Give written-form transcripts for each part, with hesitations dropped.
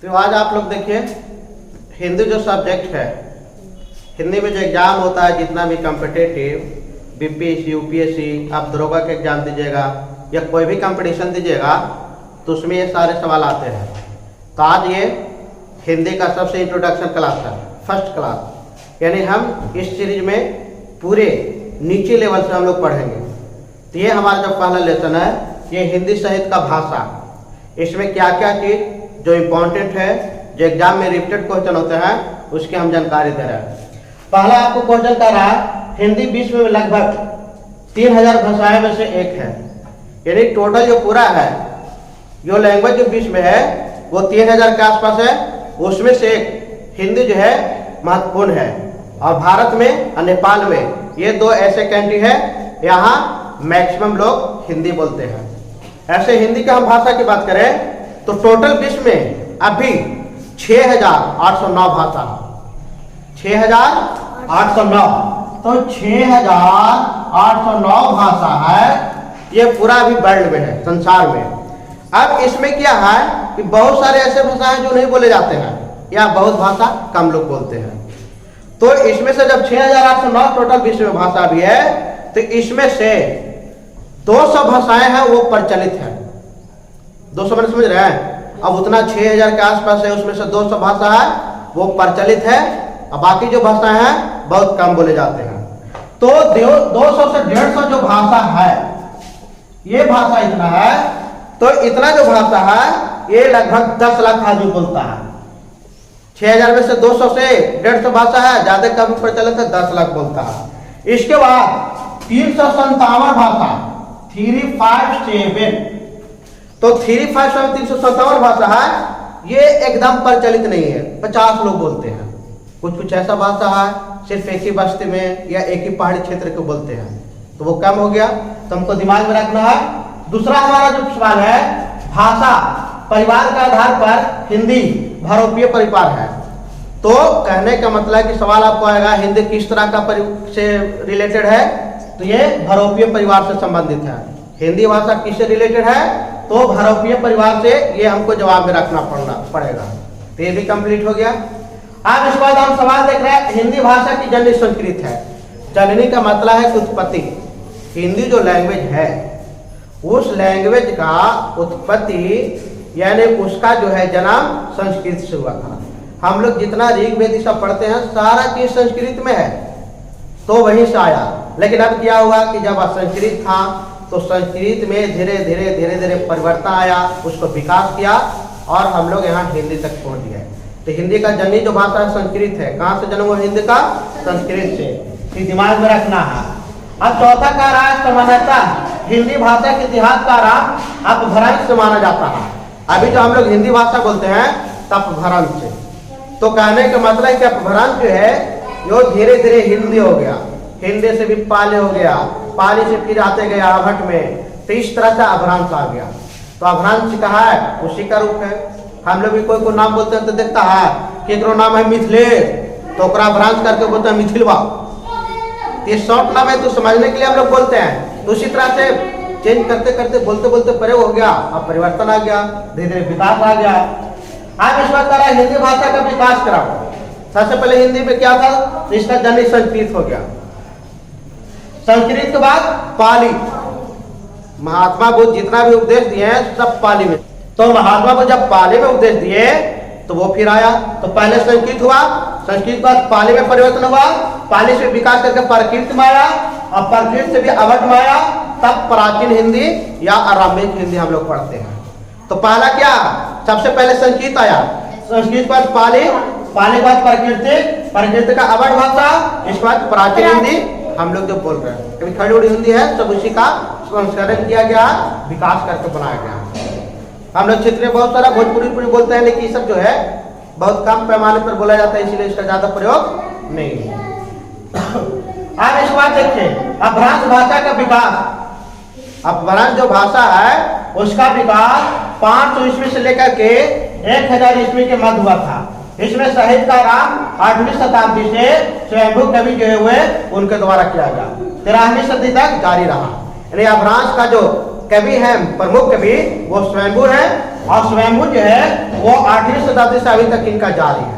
तो आज आप लोग देखिए, हिंदी जो सब्जेक्ट है, हिंदी में जो एग्जाम होता है, जितना भी कॉम्पिटिटिव बीपीएससी यूपीएससी आप दरोगा के एग्जाम दीजिएगा या कोई भी कंपटीशन दीजिएगा तो उसमें ये सारे सवाल आते हैं। तो आज ये हिंदी का सबसे इंट्रोडक्शन क्लास है, फर्स्ट क्लास, यानी हम इस सीरीज में पूरे नीचे लेवल से हम लोग पढ़ेंगे। तो ये हमारा जो पहला लेसन है, ये हिंदी साहित्य का भाषा, इसमें क्या क्या चीज़ जो इम्पोर्टेंट है, जो एग्जाम में रिपीटेड क्वेश्चन होते हैं, उसकी हम जानकारी दे रहे हैं। पहला आपको क्वेश्चन कर रहा है, हिंदी विश्व में लगभग 3000 भाषाएं में से एक है, यानी टोटल जो पूरा है, जो लैंग्वेज जो विश्व में है वो 3000 के आसपास है, उसमें से एक हिंदी जो है महत्वपूर्ण है। और भारत में और नेपाल में ये दो ऐसे कंट्री है, यहाँ मैक्सिमम लोग हिंदी बोलते हैं। ऐसे हिंदी का हम भाषा की बात करें तो टोटल विश्व में अभी 6809 भाषा, 6809, तो 6809 भाषा है, ये पूरा अभी वर्ल्ड में है, संसार में। अब इसमें क्या है कि बहुत सारे ऐसे भाषाएं जो नहीं बोले जाते हैं या बहुत भाषा कम लोग बोलते हैं। तो इसमें से जब 6809 टोटल विश्व में भाषा भी है, तो इसमें से 200 भाषाएं हैं वो प्रचलित है। 200 मैंने समझ रहे हैं, अब उतना 6000 के आसपास है, उसमें से 200 भाषा है वो प्रचलित है, और बाकी जो भाषाएं हैं बहुत कम बोले जाते हैं। तो 200 से 150 जो भाषा है, ये भाषा इतना है, तो इतना जो भाषा है ये लगभग 10 लाख आदमी बोलता है। 6000 में से 200 से 150 भाषा है, ज्यादा कम प्रचलित है, 10 लाख बोलता है। इसके बाद 357 भाषा, 357, तो 357 357 भाषा है, ये एकदम प्रचलित नहीं है, 50 लोग बोलते हैं। कुछ ऐसा भाषा है सिर्फ एक ही बस्ती में या एक ही पहाड़ी क्षेत्र को बोलते हैं, तो वो कम हो गया, तो हमको दिमाग में रखना है। दूसरा हमारा जो सवाल है, भाषा परिवार का आधार पर हिंदी बहुरूपीय परिवार है। तो कहने का मतलब है कि सवाल आपको आएगा हिंदी किस तरह का से रिलेटेड है, तो ये बहुरूपीय परिवार से संबंधित है। हिंदी भाषा किससे रिलेटेड है, तो बहुरूपीय परिवार से, ये हमको जवाब में रखना पड़ेगा। तो ये भी कंप्लीट हो गया। अब इसके बाद हम सवाल देख रहे हैं, हिंदी भाषा की जननी संस्कृत है। जननी का मतलब है कि उत्पत्ति, हिंदी जो लैंग्वेज है उस लैंग्वेज का उत्पत्ति यानी उसका जो है जन्म संस्कृत से हुआ था। हम लोग जितना ऋग्वेद सब पढ़ते हैं सारा चीज संस्कृत में है, तो वहीं से आया। लेकिन अब क्या हुआ कि जब संस्कृत था तो संस्कृत में धीरे धीरे परिवर्तन आया, उसको विकास किया और हम लोग यहाँ हिंदी तक पहुँच गए। तो हिंदी का जननी जो भाषा है संस्कृत है। कहाँ से जन्म हुआ हिंदी का? संस्कृत से। दिमाग में रखना है। अब चौथा का राज समानता, हिंदी भाषा के इतिहास का राज अपभ्रंश से माना जाता है। अभी जो हम लोग हिंदी भाषा बोलते हैं तब अपभ्रंश से, तो कहने का मतलब है कि अपभ्रंश जो है जो धीरे धीरे हिंदी हो गया, हिंदी से भी पाली हो गया, पाली से फिर आते गए आभट में, तो इस तरह से अपभ्रंश आ गया। तो अपभ्रंश कहा है उसी का रूप है। हम लोग भी कोई नाम बोलते हैं तो देखता है कि एक नाम है मिथिलेश, तो अपभ्रंश करके बोलते हैं मिथिलवा। ये शॉर्ट नाम है तो समझने के लिए हम लोग बोलते हैं। तो उसी तरह से चेंज करते करते बोलते बोलते प्रयोग हो गया, अब परिवर्तन आ गया, धीरे धीरे विकास आ गया। आज इस बात करा हिंदी भाषा का विकास कराओ। सबसे पहले हिंदी में क्या था, तो इसका जननी संस्कृत हो गया। संस्कृत के बाद पाली, महात्मा बुद्ध जितना भी उपदेश दिए हैं सब पाली में। तो महात्मा बुद्ध जब पाली में उपदेश दिए तो वो फिर आया, तो पहले संस्कृत हुआ, संस्कृत के बाद पाली में परिवर्तन हुआ, पाली से विकास करके प्राकृत में आया, और प्राकृत से भी अवध में आया, तब प्राचीन हिंदी या आरंभिक हिंदी हम लोग पढ़ते हैं। तो पहला क्या, सबसे पहले संस्कृत आया, संस्कृत के बाद पाली, पाली के बाद प्राकृतिक, प्राकृतिक का अवध भाषा, इसके बाद प्राचीन हिंदी हम लोग जो बोल रहे हैं। कभी खड़ी उड़ी हिंदी है, सब उसी का संस्करण किया गया, विकास करके बनाया गया। हम लोग क्षेत्रीय बहुत सारा भोजपुरी बोलते हैं, लेकिन ये सब जो है बहुत कम पैमाने पर बोला जाता है, इसीलिए इसका ज्यादा प्रयोग नहीं है। अब इस बात देखिए, अपभ्रंश भाषा का विकास, अपभ्रंश जो भाषा है उसका विकास 500 ईस्वी से लेकर के 1000 ईस्वी के मध्य हुआ था। इसमें साहित्य का आरंभ 8वीं शताब्दी से स्वयंभू कवि जो हुए उनके द्वारा किया गया, 13वीं सदी तक जारी रहा। यानी अपभ्रंश का जो कवि हैं, प्रमुख कवि, वो स्वयंभू है। और स्वयंभू जो है वो 8वीं शताब्दी से अभी तक इनका जारी है।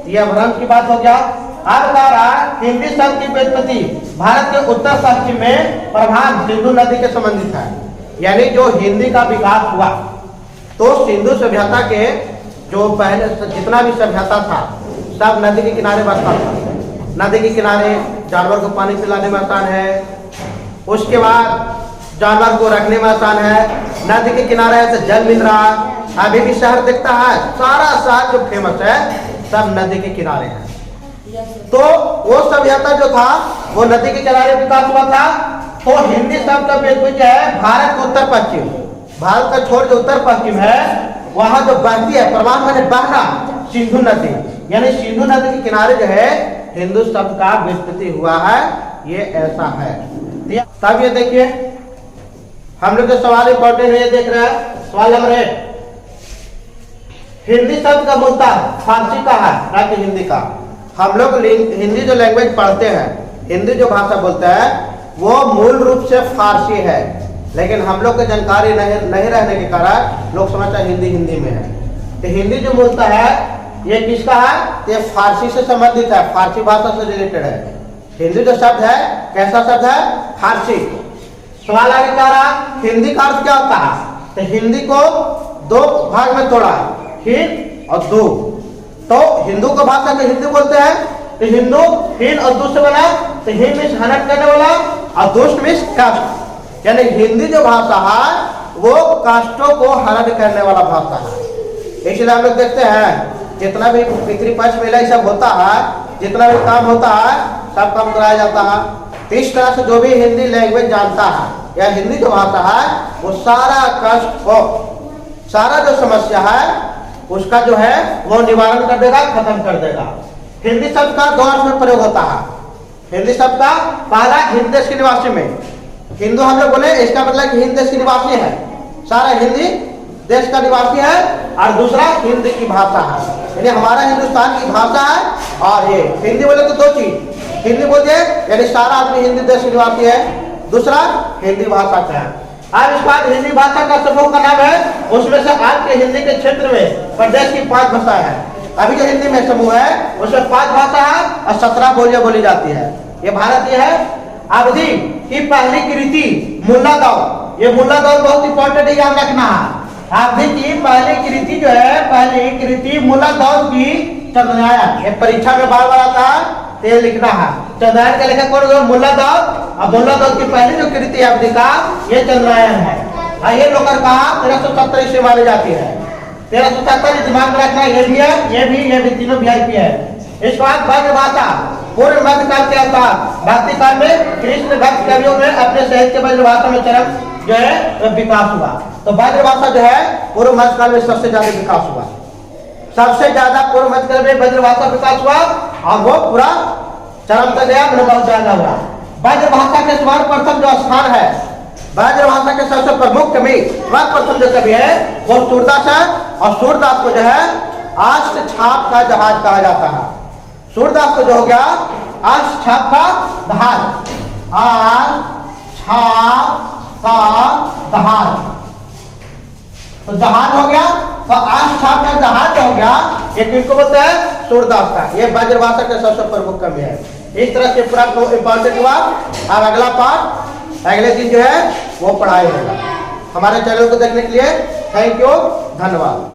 ये भ्रंश की बात हो गया। अब बता रहा हिंदी शब्द की व्युत्पत्ति भारत के उत्तर पश्चिम में प्रधान सिंधु नदी के संबंधित है। यानी जो हिंदी का विकास हुआ तो सिंधु सभ्यता के जो पहले जितना भी सभ्यता था सब नदी के किनारे बसता था। नदी के किनारे जानवर को पानी पिलाने में आसान है, उसके बाद जानवर को रखने में आसान है। नदी के किनारे है तो जल मिल रहा है। अभी भी शहर दिखता है, सारा शहर जो फेमस है सब नदी के किनारे है। तो वो सभ्यता जो था वो नदी के किनारे विकास हुआ था। तो हिंदी शब्द का व्युत्पत्ति है भारत के उत्तर पश्चिम। भारत का छोर जो उत्तर पश्चिम है वहां जो बहती है, प्रवाह मैंने बहना, सिंधु नदी, यानी सिंधु नदी के किनारे जो है हिंदू शब्द का व्युत्पत्ति हुआ है। ये ऐसा है। तब ये देखिए हम लोग जो सवाल इंपॉर्टेंट है, ये देख रहे हैं सवाल नंबर 1। हिंदी शब्द का मूलतः फारसी का है ना कि हिंदी का। हम लोग हिंदी जो लैंग्वेज पढ़ते हैं, हिंदी जो भाषा बोलते हैं वो मूल रूप से फारसी है, लेकिन हम लोग को जानकारी नहीं रहने के कारण लोग समझते हैं हिंदी में है। तो हिंदी जो मूलतः है ये किसका है? ये फारसी से संबंधित है, फारसी भाषा से रिलेटेड है। हिंदी जो शब्द है कैसा शब्द है? फारसी। सवाल आगे क्या रहा, हिंदी का अर्थ क्या होता है? तो हिंदी को दो भाग में तोड़ा, हिंद और दू। तो हिंदू को भाषा को हिंदी बोलते हैं। तो हिंदू हिंद और दू से बना, तो हिंद मीन्स हनन करने वाला और दुष्ट मीन्स कष्ट। यानी हिंदी जो भाषा है वो कष्टों को हरण करने वाला भाषा है। इसलिए हम लोग देखते हैं जितना भी पितृपक्ष मेला सब होता है, जितना भी काम होता है सब काम कराया जाता है। तो इस तरह से जो भी हिंदी लैंग्वेज जानता है या हिंदी जो भाषा है वो सारा कष्ट को, सारा जो समस्या है उसका जो है वो निवारण कर देगा, खत्म कर देगा। हिंदी शब्द का दो अर्थ में प्रयोग होता है। हिंदी शब्द का पहला हिंद देश के निवासी में, हिंदू हम लोग बोले इसका मतलब कि हिंद देश के निवासी है, सारा हिंदी देश का निवासी है। और दूसरा हिंदी की भाषा है, यानी हमारा हिंदुस्तान की भाषा है। और ये हिंदी बोले तो दो चीज, हिंदी बोलिए यानी सारा आदमी हिंदी देश के निवासी है, दूसरा हिंदी भाषा का है। अब इस बात हिंदी भाषा का समूह का नाम है, उसमें से आज के हिंदी के क्षेत्र में प्रदेश की 5 भाषा है। अभी जो हिंदी में समूह है उसमें 5 भाषा है और 17 बोलियां बोली जाती है। ये भारतीय है। अवधि की पहली कृति मुल्ला दौल, ये मुल्ला दौल बहुत इंपॉर्टेंट है, याद रखना है। अवधि की पहली कृति जो है, पहली कृति मुल्ला दौल की चंद्रयान। ये परीक्षा में बार बार आता है, ये लिखना है। चंद्रयान का लेखक कौन? मुल्ला दौल। और मुल्ला दौल की पहली जो कृति अवधि का ये चंद्रयान है। और ये लोकर कहा 1370 ईस्वी मानी जाती है। 1370 दिमाग में रखना, ये भी है, ये भी तीनों VIP है। इस बात ब्रज भाषा पूर्व मध्य काल के अवतार भक्ति काल में कृष्ण भक्त कवियों में अपने साहित्य ब्रज भाषा में चरम जो है विकास हुआ। तो ब्रज भाषा जो है पूर्व मध्य काल में सबसे ज्यादा विकास हुआ, सबसे ज्यादा पूर्व मध्य काल में ब्रज भाषा विकास हुआ और वो पूरा चरम तक गया, बहुत ज्यादा हुआ। ब्रज भाषा के सर्वप्रथम जो स्थान है, ब्रज भाषा के सबसे प्रमुख कवि सर्वप्रथम जो कवि है वो सूरदास है। और सूरदास को जो है अष्ट छाप का जहाज कहा जाता है। सूरदास को जो हो गया अष्ट छाप का जहाज, अष्ट छाप का जहाज, तो जहाज हो गया। तो अष्ट छाप का जहाज हो गया, ये किसको बोलते हैं? सूरदास का। ये ब्रज भाषा के सबसे प्रमुख कवि है। इस तरह से पूरा इंपॉर्टेंट हुआ। अब अगला पार्ट अगले दिन जो है वो पढ़ाई होगा। हमारे चैनल को देखने के लिए थैंक यू, धन्यवाद।